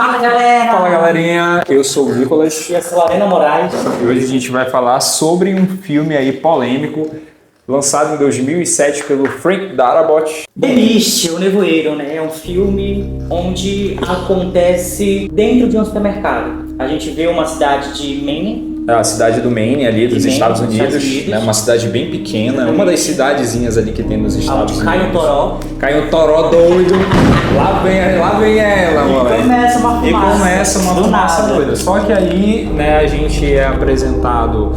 Fala, galera! Fala, galerinha! Eu sou o Nicolas. E eu sou a Lorena Moraes. E hoje a gente vai falar sobre um filme aí polêmico, lançado em 2007 pelo Frank Darabont. The Mist, o Nevoeiro, né? É um filme onde acontece dentro de um supermercado. A gente vê uma cidade de Maine. A cidade do Maine, ali dos Estados Unidos, né? Uma cidade bem pequena, uma das cidadezinhas ali que tem nos Estados Unidos. Cai um toró. Cai um toró doido. Lá vem ela, moleque. E começa uma fumaça doida. Só que aí, né, a gente é apresentado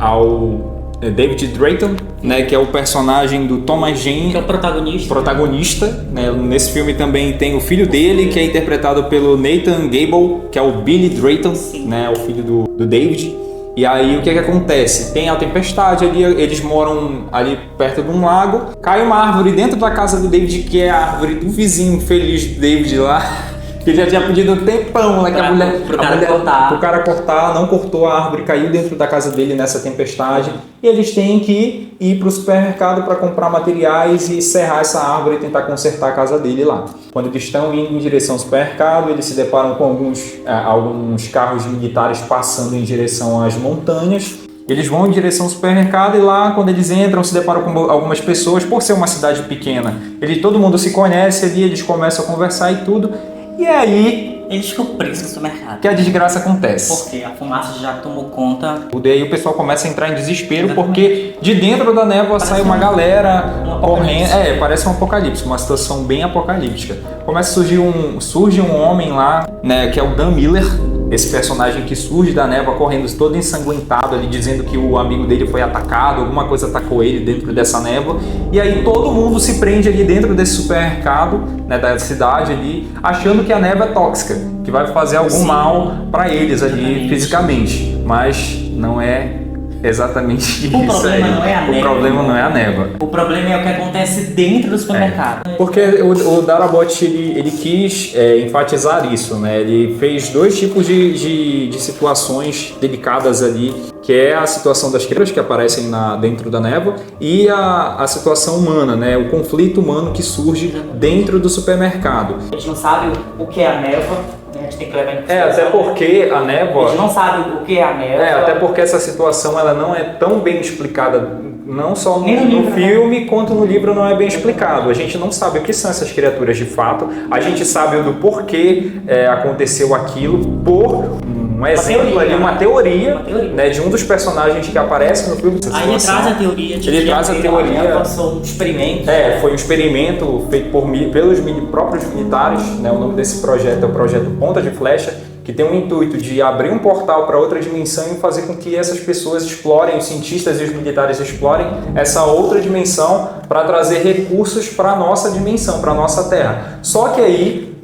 ao David Drayton, né, que é o personagem do Thomas Jane, que é o protagonista. Né? Nesse filme também tem o filho dele, que é interpretado pelo Nathan Gable, que é o Billy Drayton, né, o filho do David. E aí o que acontece? Tem a tempestade ali, eles moram ali perto de um lago, cai uma árvore dentro da casa do David, que é a árvore do vizinho feliz do David lá. Que já tinha pedido um tempão, né? Pro cara cortar, não cortou, a árvore caiu dentro da casa dele nessa tempestade. E eles têm que ir pro supermercado para comprar materiais e serrar essa árvore e tentar consertar a casa dele lá. Quando eles estão indo em direção ao supermercado, eles se deparam com alguns carros militares passando em direção às montanhas. Eles vão em direção ao supermercado e lá, quando eles entram, se deparam com algumas pessoas. Por ser uma cidade pequena, todo mundo se conhece ali, eles começam a conversar e tudo. E aí, eles ficam presos no supermercado. Que a desgraça acontece. Porque a fumaça já tomou conta. E aí o pessoal começa a entrar em desespero, porque de dentro da névoa sai uma galera correndo. Parece um apocalipse, uma situação bem apocalíptica. Começa a surge um homem lá, né, que é o Dan Miller. Esse personagem que surge da névoa correndo todo ensanguentado ali, dizendo que o amigo dele foi atacado, alguma coisa atacou ele dentro dessa névoa. E aí todo mundo se prende ali dentro desse supermercado, né, da cidade ali, achando que a névoa é tóxica, que vai fazer algum mal para eles ali fisicamente. Mas não é exatamente isso. O problema não é a névoa. O problema é o que acontece dentro do supermercado. Porque o Darabont ele quis enfatizar isso, né? Ele fez dois tipos de situações delicadas ali, que é a situação das criaturas que aparecem dentro da névoa e a situação humana, né? O conflito humano que surge dentro do supermercado. A gente não sabe o que é a névoa. A gente tem que levar em consideração. Até porque a névoa... A gente não sabe o que é a névoa. Até porque essa situação ela não é tão bem explicada, não só no filme, quanto no livro não é bem explicado. A gente não sabe o que são essas criaturas de fato. A gente sabe do porquê aconteceu aquilo por um exemplo ali, uma teoria, né, de um dos personagens que aparece no filme. Aí ele traz a teoria de que foi um experimento. Foi um experimento feito pelos próprios militares, né? O nome desse projeto é o projeto Ponta de Flecha, que tem o intuito de abrir um portal para outra dimensão e fazer com que essas pessoas explorem, os cientistas e os militares explorem essa outra dimensão para trazer recursos para a nossa dimensão, para a nossa Terra. Só que aí,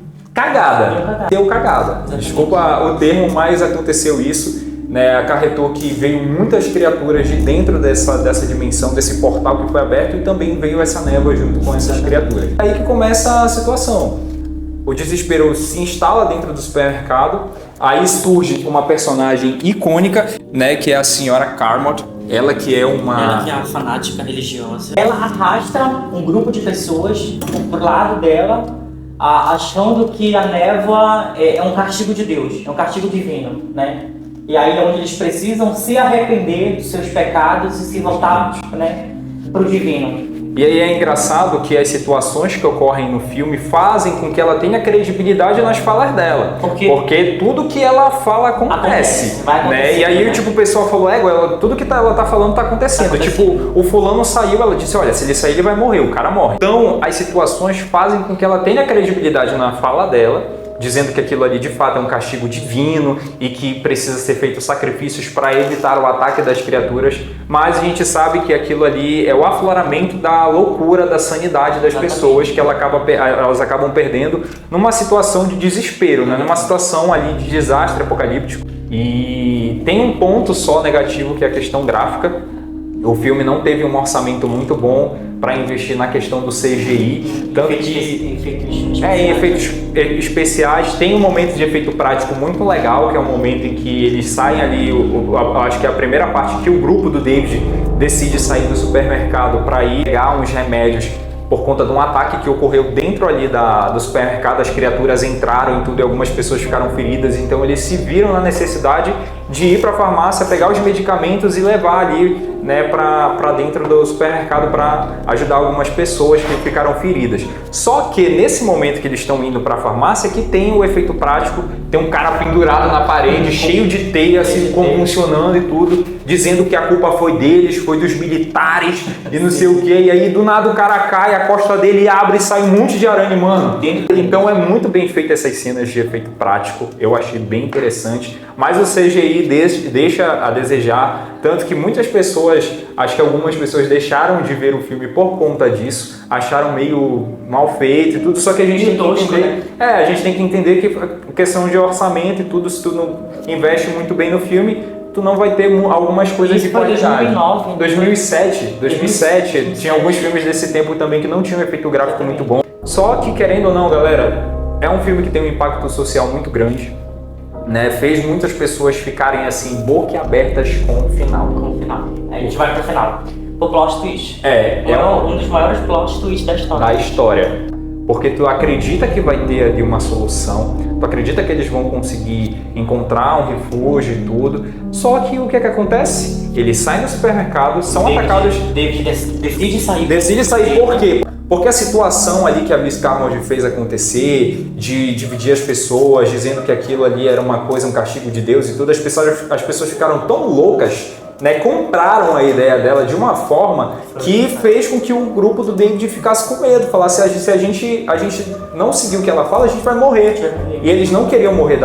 deu cagada. Desculpa o termo, mas aconteceu isso, né? Acarretou que veio muitas criaturas de dentro dessa dimensão, desse portal que foi aberto, e também veio essa névoa junto com essas criaturas. Aí que começa a situação. O desespero se instala dentro do supermercado, aí surge uma personagem icônica, né, que é a senhora Carmot. Ela que é a fanática religiosa. Ela arrasta um grupo de pessoas pro lado dela, achando que a névoa é um castigo de Deus, é um castigo divino, né? E aí é onde eles precisam se arrepender dos seus pecados e se voltar, né, pro divino. E aí é engraçado que as situações que ocorrem no filme fazem com que ela tenha credibilidade nas falas dela. Porque tudo que ela fala acontece. Né? E aí o pessoal falou, tudo que ela tá falando tá acontecendo. O fulano saiu, ela disse, olha, se ele sair ele vai morrer, o cara morre. Então as situações fazem com que ela tenha credibilidade na fala dela, dizendo que aquilo ali de fato é um castigo divino e que precisa ser feito sacrifícios para evitar o ataque das criaturas, mas a gente sabe que aquilo ali é o afloramento da loucura, da sanidade das pessoas que elas acabam perdendo numa situação de desespero, né? Numa situação ali de desastre apocalíptico. E tem um ponto só negativo, que é a questão gráfica. O filme não teve um orçamento muito bom para investir na questão do CGI, tanto que em efeitos especiais tem um momento de efeito prático muito legal, que é o momento em que eles saem ali, acho que é a primeira parte que o grupo do David decide sair do supermercado para ir pegar uns remédios por conta de um ataque que ocorreu dentro ali do supermercado. As criaturas entraram e tudo e algumas pessoas ficaram feridas, então eles se viram na necessidade de ir para a farmácia, pegar os medicamentos e levar ali, né, para dentro do supermercado para ajudar algumas pessoas que ficaram feridas. Só que nesse momento que eles estão indo para a farmácia que tem o efeito prático, tem um cara pendurado na parede, cheio de teia, assim, convulsionando e tudo, dizendo que a culpa foi deles, foi dos militares e não sei o que. E aí do nada o cara cai, a costa dele abre e sai um monte de aranha, mano. Então é muito bem feita essas cenas de efeito prático, eu achei bem interessante, mas o CGI deixa a desejar, tanto que muitas pessoas, acho que algumas pessoas deixaram de ver o filme por conta disso, acharam meio mal feito e tudo, só que a gente tem que entender, a gente tem que entender que questão de orçamento e tudo, se tu não investe muito bem no filme, tu não vai ter algumas coisas de qualidade. 2009, 2007, tinha alguns filmes desse tempo também que não tinham um efeito gráfico muito bom. Só que, querendo ou não, galera, é um filme que tem um impacto social muito grande, né? Fez muitas pessoas ficarem assim, boquiabertas com o final. A gente vai pro final. O plot twist. É um dos maiores plot twists da história. Porque tu acredita que vai ter ali uma solução, tu acredita que eles vão conseguir encontrar um refúgio e tudo, só que o que é que acontece? Eles saem do supermercado, são atacados... Decide sair. Decide sair por quê? Porque a situação ali que a Miss Carmody fez acontecer, de dividir as pessoas, dizendo que aquilo ali era uma coisa, um castigo de Deus e tudo, as pessoas ficaram tão loucas, né, compraram a ideia dela de uma forma que fez com que o grupo do David ficasse com medo, falasse, se a gente não seguir o que ela fala, a gente vai morrer. E eles não queriam morrer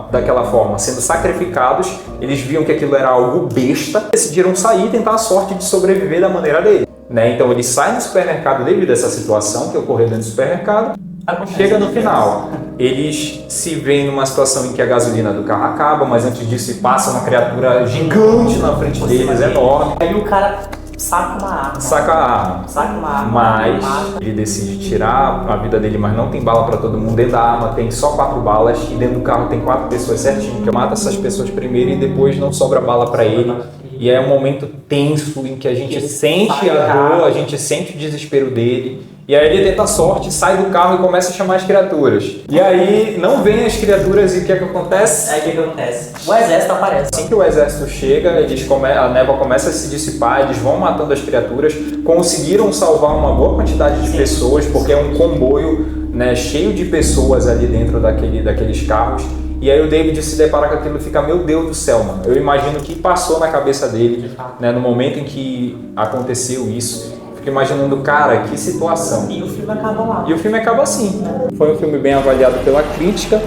daquela forma, sendo sacrificados, eles viam que aquilo era algo besta, decidiram sair e tentar a sorte de sobreviver da maneira dele. Né? Então eles saem do supermercado devido a essa situação que ocorreu dentro do supermercado. Chega no final, eles se veem numa situação em que a gasolina do carro acaba, mas antes disso passa uma criatura gigante na frente deles, enorme. Aí o cara saca uma arma. Saca uma arma. Mas ele decide tirar a vida dele, mas não tem bala pra todo mundo. Dentro da arma tem só 4 balas e dentro do carro tem 4 pessoas certinho, que mata essas pessoas primeiro e depois não sobra bala pra ele. E é um momento tenso em que a gente sente a dor, a gente sente o desespero dele. E aí ele tenta a sorte, sai do carro e começa a chamar as criaturas. E aí não vem as criaturas e o que é que acontece? O que acontece? O exército aparece. Assim que o exército chega, a névoa começa a se dissipar, eles vão matando as criaturas, conseguiram salvar uma boa quantidade de pessoas, porque é um comboio, né, cheio de pessoas ali dentro daqueles carros. E aí o David se depara com aquilo e fica, meu Deus do céu, mano. Eu imagino o que passou na cabeça dele, né, no momento em que aconteceu isso. Fico imaginando, cara, que situação. E o filme acaba lá. E o filme acaba assim. Foi um filme bem avaliado pela crítica,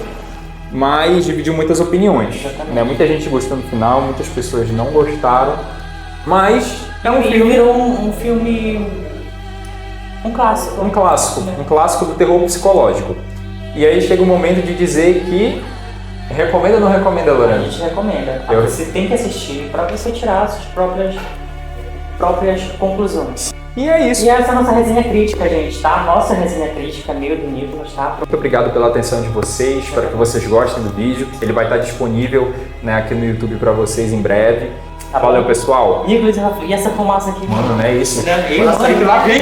mas dividiu muitas opiniões. Né? Muita gente gostou no final, muitas pessoas não gostaram. Mas é um filme... virou um filme... Um clássico. Um clássico do terror psicológico. E aí chega o momento de dizer que... Recomenda ou não recomenda, Lorena? A gente recomenda. Você tem que assistir para você tirar as suas próprias conclusões. E é isso. E essa é a nossa resenha crítica, gente, tá? Nossa resenha crítica, meio do Nicolas, tá? Muito obrigado pela atenção de vocês, espero que vocês gostem do vídeo. Ele vai estar disponível, né, aqui no YouTube para vocês em breve. Tá. Valeu, pessoal. Nicolas e essa fumaça aqui? Mano, não é isso. Nossa, lá vem.